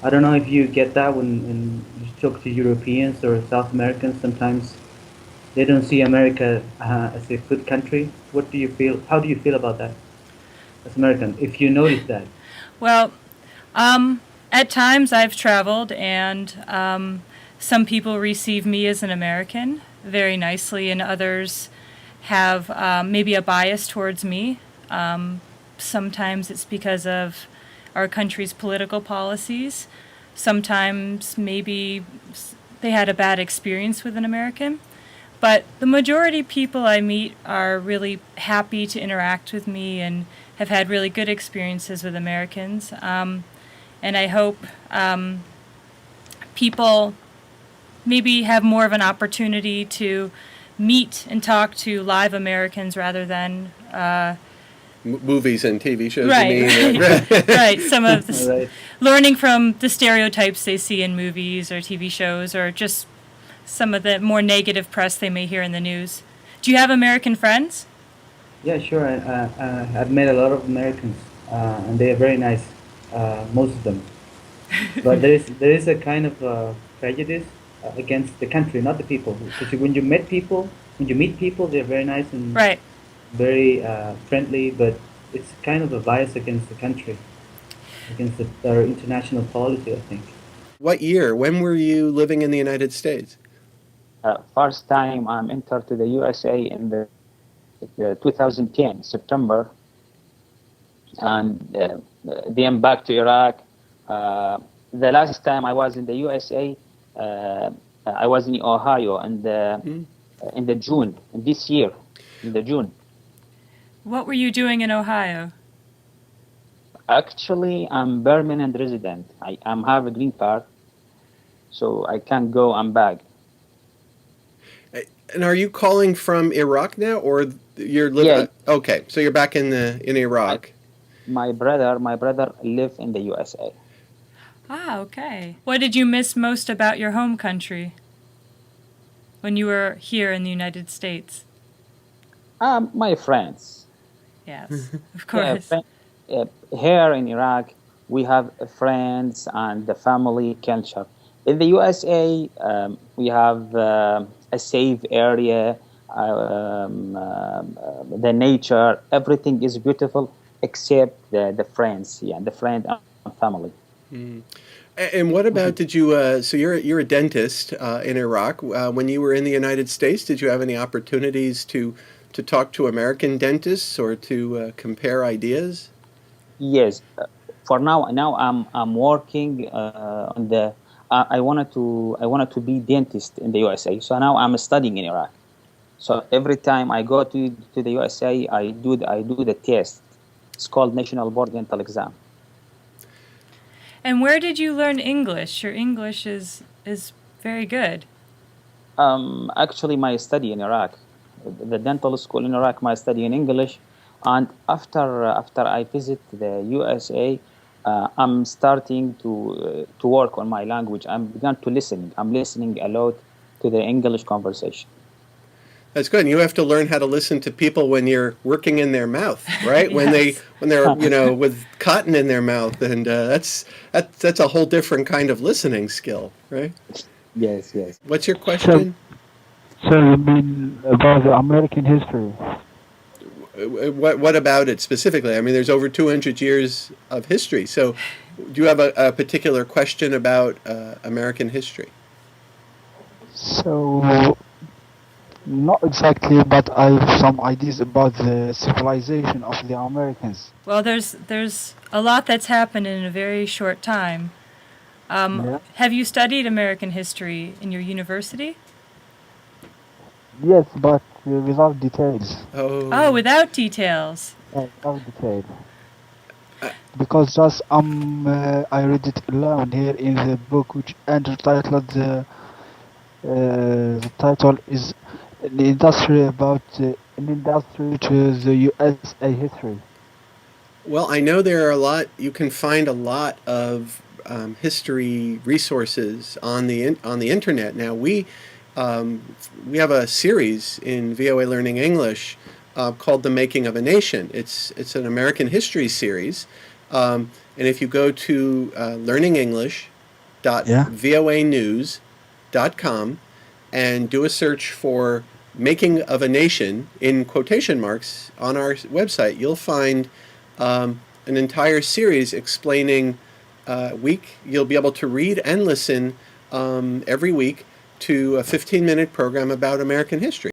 I don't know if you get that when you talk to Europeans or South Americans. Sometimes they don't see America as a good country. What do you feel? How do you feel about that as American? If you notice that. Well, at times I've traveled, and some people receive me as an American very nicely, and others have maybe a bias towards me. Sometimes it's because of our country's political policies. Sometimes maybe they had a bad experience with an American. But the majority of people I meet are really happy to interact with me and have had really good experiences with Americans. And I hope people maybe have more of an opportunity to meet and talk to live Americans rather than Movies and TV shows, you right, mean? right, right. Some of All this right. learning from the stereotypes they see in movies or TV shows, or just some of the more negative press they may hear in the news. Do you have American friends? Yeah, sure. I've met a lot of Americans, and they are very nice, most of them. But there is a kind of prejudice against the country, not the people. Because when you meet people, they're very nice and Right. very friendly. But it's kind of a bias against the country, against our international policy, I think. What year? When were you living in the United States? First time I'm entered to the USA in the 2010 September, and then back to Iraq. The last time I was in the USA, I was in Ohio in the June this year, in the June. What were you doing in Ohio? Actually, I'm permanent resident. I'm have a green card, so I can go and back. And are you calling from Iraq now, or you're Yeah, living? Okay, so you're back in I, Iraq. my brother live in the USA. Ah, okay. What did you miss most about your home country when you were here in the United States? My friends. Yes, of Yeah, course. here in Iraq, we have friends and the family culture. In the USA, we have a safe area, the nature, everything is beautiful except the friends, yeah, the friend and family. Mm. And what about did you? So you're a dentist in Iraq. When you were in the United States, did you have any opportunities to talk to American dentists or to compare ideas? Yes, for now I'm working on the. I wanted to be dentist in the USA. So now I'm studying in Iraq. So every time I go to the USA, I do the test. It's called National Board Dental Exam. And where did you learn English? Your English is very good. Actually, my study in Iraq, the dental school in Iraq, my study in English, and after I visit the USA, I'm starting to work on my language. I'm began to listening. I'm listening a lot to the English conversation. That's good. And you have to learn how to listen to people when you're working in their mouth, right? Yes. When they're with cotton in their mouth, and that's a whole different kind of listening skill, right? Yes, yes. What's your So, question? so you mean about the American history? What about it specifically? I mean, there's over 200 years of history. So, do you have a particular question about American history? So, not exactly, but I have some ideas about the civilization of the Americans. Well, there's a lot that's happened in a very short time. Yeah. Have you studied American history in your university? Yes, but without details. Oh, Oh, without details. Without details. uh, Because just I read it alone here in the book, which entitled the title is an industry about an industry to the USA history. well, I know there are a lot. You can find a lot of history resources on the internet now. We have a series in VOA Learning English called "The Making of a Nation." It's an American history series, and if you go to Learning English Yeah. voanews.com and do a search for Making of a Nation in quotation marks on our website. You'll find an entire series explaining you'll be able to read and listen every week to a 15-minute program about American history.